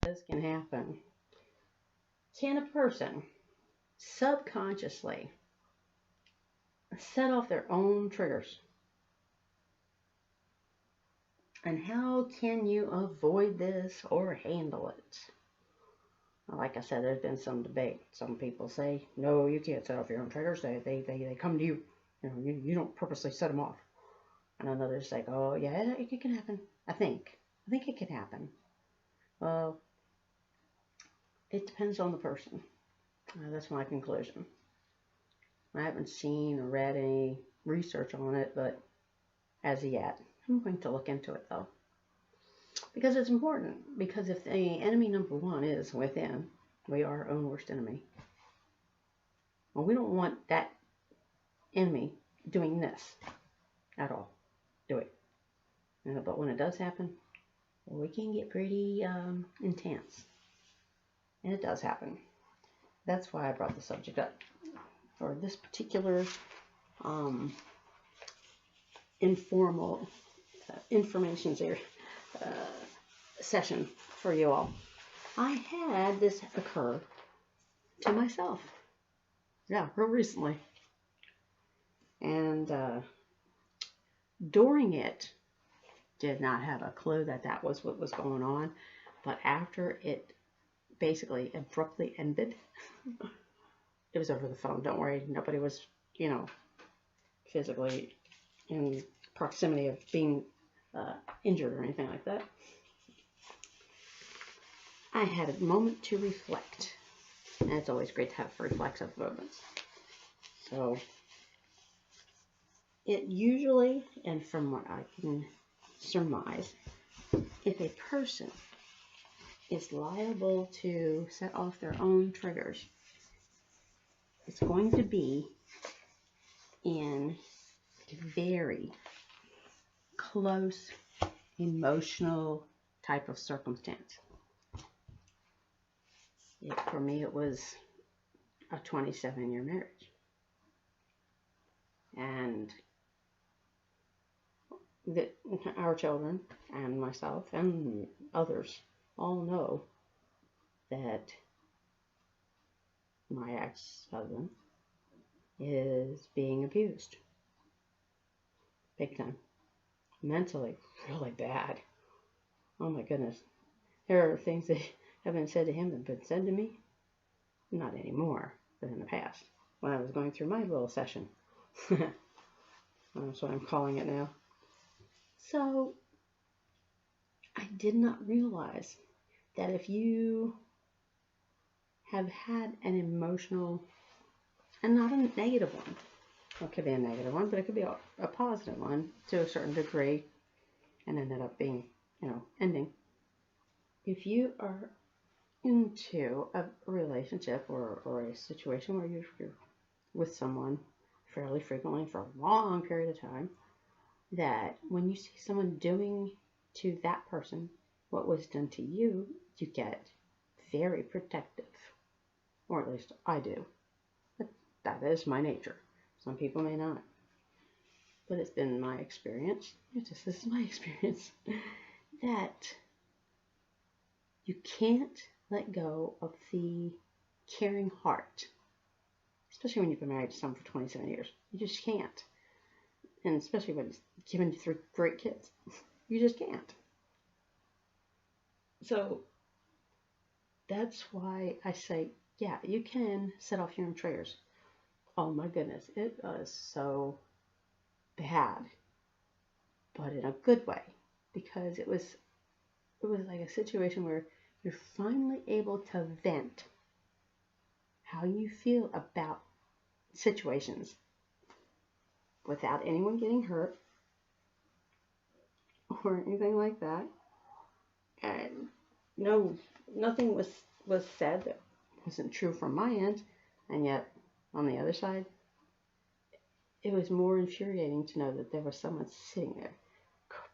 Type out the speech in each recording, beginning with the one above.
This can happen. Can a person subconsciously set off their own triggers? And how can you avoid this or handle it? Like I said, there's been some debate. Some people say, no, you can't set off your own triggers. They come to you. You don't purposely set them off. And others say, oh, yeah, it can happen. I think it can happen. Well, it depends on the person. That's my conclusion. I haven't seen or read any research on it, but as yet, I'm going to look into it though. Because it's important. Because if the enemy number one is within, we are our own worst enemy. Well, we don't want that enemy doing this at all. Do it. But when it does happen, we can get pretty intense. And it does happen. That's why I brought the subject up for this particular informal information session for you all. I had this occur to myself. Yeah, real recently. And during it, did not have a clue that that was what was going on. But after it basically abruptly ended, it was over the phone. Don't worry, nobody was, physically in proximity of being injured or anything like that. I had a moment to reflect, and it's always great to have reflexive moments. So it usually, and from what I can surmise, if a person is liable to set off their own triggers, it's going to be in a very close emotional type of circumstance. For me, it was a 27-year marriage. And our children and myself and others all know that my ex-husband is being abused. Big time. Mentally, really bad. Oh my goodness. There are things that have been said to him that have been said to me. Not anymore, but in the past. When I was going through my little session. That's what I'm calling it now. So, I did not realize that if you have had an emotional, and not a negative one, well, it could be a negative one, but it could be a positive one to a certain degree, and ended up being, ending. If you are into a relationship or a situation where you're with someone fairly frequently for a long period of time, that when you see someone doing to that person what was done to you, you get very protective. Or at least I do. But that is my nature. Some people may not. But it's been my experience, this is my experience, that you can't let go of the caring heart. Especially when you've been married to someone for 27 years. You just can't. And especially when it's given you 3 great kids. You just can't. So that's why I say, yeah, you can set off your own triggers. Oh my goodness, it was so bad, but in a good way, because it was like a situation where you're finally able to vent how you feel about situations without anyone getting hurt or anything like that. And nothing was said that wasn't true from my end, and yet on the other side, it was more infuriating to know that there was someone sitting there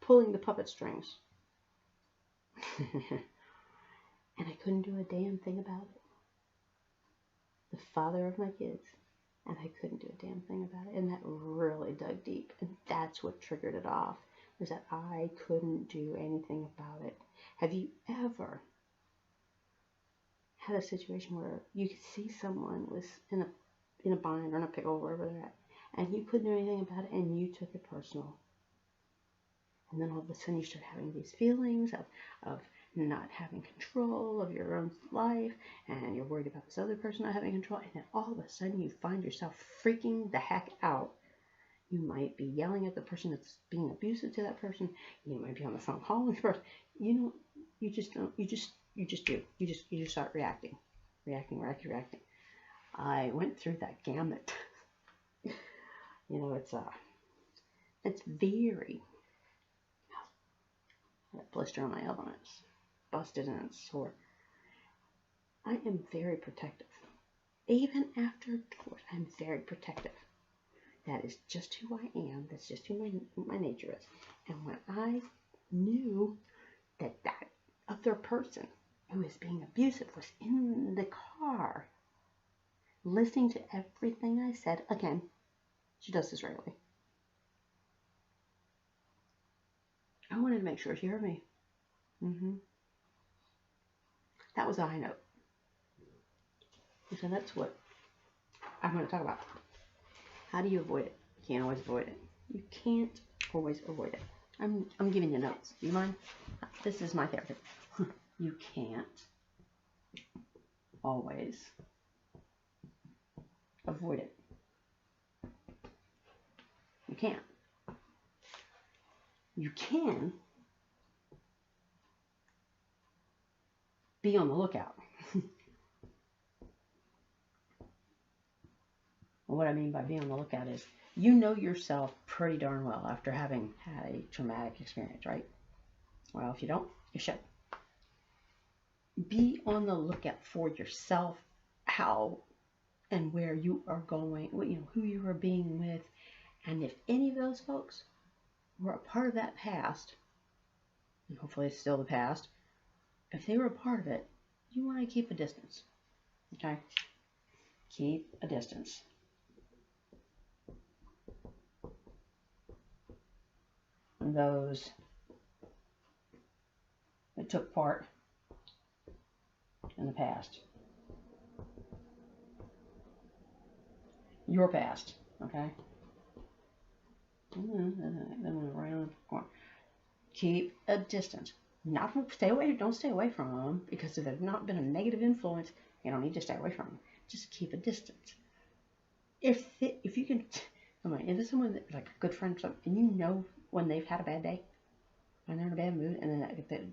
pulling the puppet strings. And I couldn't do a damn thing about it. The father of my kids, and I couldn't do a damn thing about it. And that really dug deep, and that's what triggered it off, was that I couldn't do anything about it. Have you ever had a situation where you could see someone was in a bind or in a pickle, wherever they're at, and you couldn't do anything about it, and you took it personal. And then all of a sudden you start having these feelings of not having control of your own life, and you're worried about this other person not having control, and then all of a sudden you find yourself freaking the heck out. You might be yelling at the person that's being abusive to that person. You might be on the phone calling the person. You just start reacting. I went through that gamut. It's very, that blister on my elbow, and it's busted and it's sore. I am very protective. Even after divorce, I'm very protective. That is just who I am. That's just who my nature is. And when I knew that other person who is being abusive was in the car, listening to everything I said, again, she does this regularly, I wanted to make sure she heard me. That was a high note. So that's what I'm going to talk about. How do you avoid it? You can't always avoid it. You can't always avoid it. I'm giving you notes. Do you mind? This is my therapy. You can't always avoid it. You can't. You can be on the lookout. What I mean by being on the lookout is, you know yourself pretty darn well after having had a traumatic experience, right? Well, if you don't, you should. Be on the lookout for yourself, how and where you are going, who you are being with, and if any of those folks were a part of that past, and hopefully it's still the past, if they were a part of it, you want to keep a distance, okay? Keep a distance. Those that took part in the past. Your past, okay? Keep a distance. Don't stay away from them, because if they've not been a negative influence, you don't need to stay away from them. Just keep a distance. If you can, if it's someone that, like a good friend or something, and you know when they've had a bad day, when they're in a bad mood, and then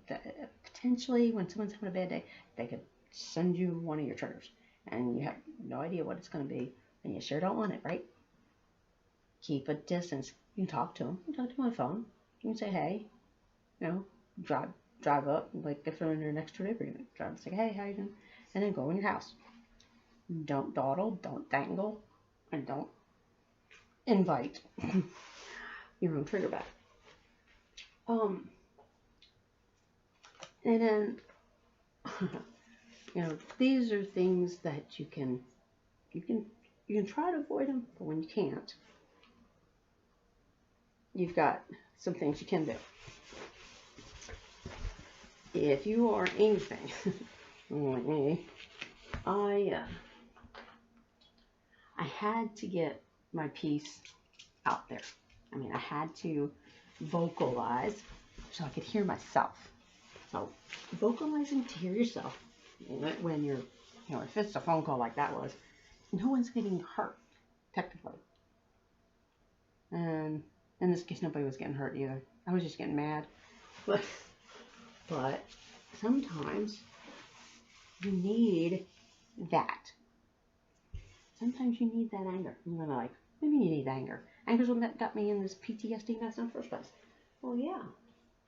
potentially when someone's having a bad day, they could send you one of your triggers, and you have no idea what it's going to be, and you sure don't want it, right? Keep a distance. You can talk to them. You can talk to them on the phone. You can say, hey, drive up, like if they're in their next door neighbor, drive and say, hey, how you doing? And then go in your house. Don't dawdle, don't dangle, and don't invite your own trigger back. And then, these are things that you can try to avoid them, but when you can't, you've got some things you can do. If you are anything like me, I had to get my piece out there. I mean, I had to vocalize so I could hear myself. So vocalizing to hear yourself, when you're, if it's a phone call like that was, no one's getting hurt, technically. And in this case, nobody was getting hurt either. I was just getting mad. But sometimes you need that. Sometimes you need that anger. I'm gonna maybe you need anger. Anger's what got me in this PTSD mess in the first place. Well, yeah.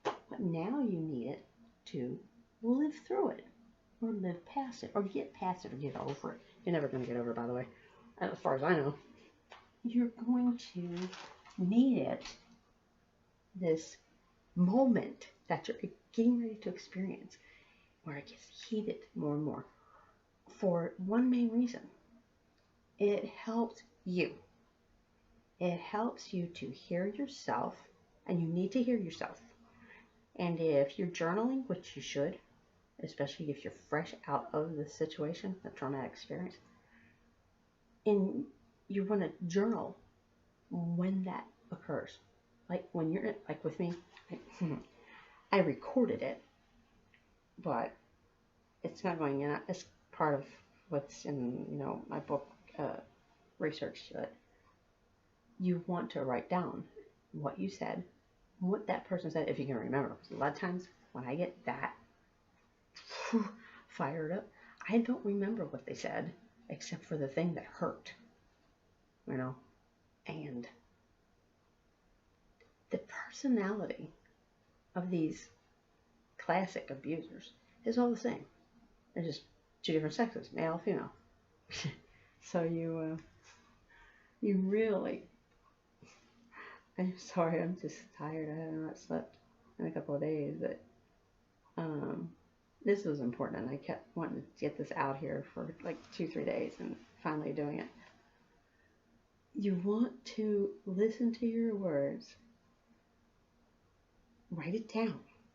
But now you need it to live through it, or live past it, or get past it, or get over it. You're never going to get over it, by the way. As far as I know. You're going to need it, this moment that you're getting ready to experience, where it gets heated more and more, for one main reason. It helps you. It helps you to hear yourself, and you need to hear yourself. And if you're journaling, which you should, especially if you're fresh out of the situation, the traumatic experience. And you want to journal when that occurs. Like when you're, like with me, I recorded it, but it's not going in. It's part of what's in, my book, research to it. You want to write down what you said, what that person said, if you can remember. Because a lot of times when I get that fired up, I don't remember what they said except for the thing that hurt, and the personality of these classic abusers is all the same. They're just two different sexes, male, female. So you really, I'm sorry, I'm just tired. I have not slept in a couple of days, but this was important, and I kept wanting to get this out here for like 2-3 days, and finally doing it. You want to listen to your words, write it down,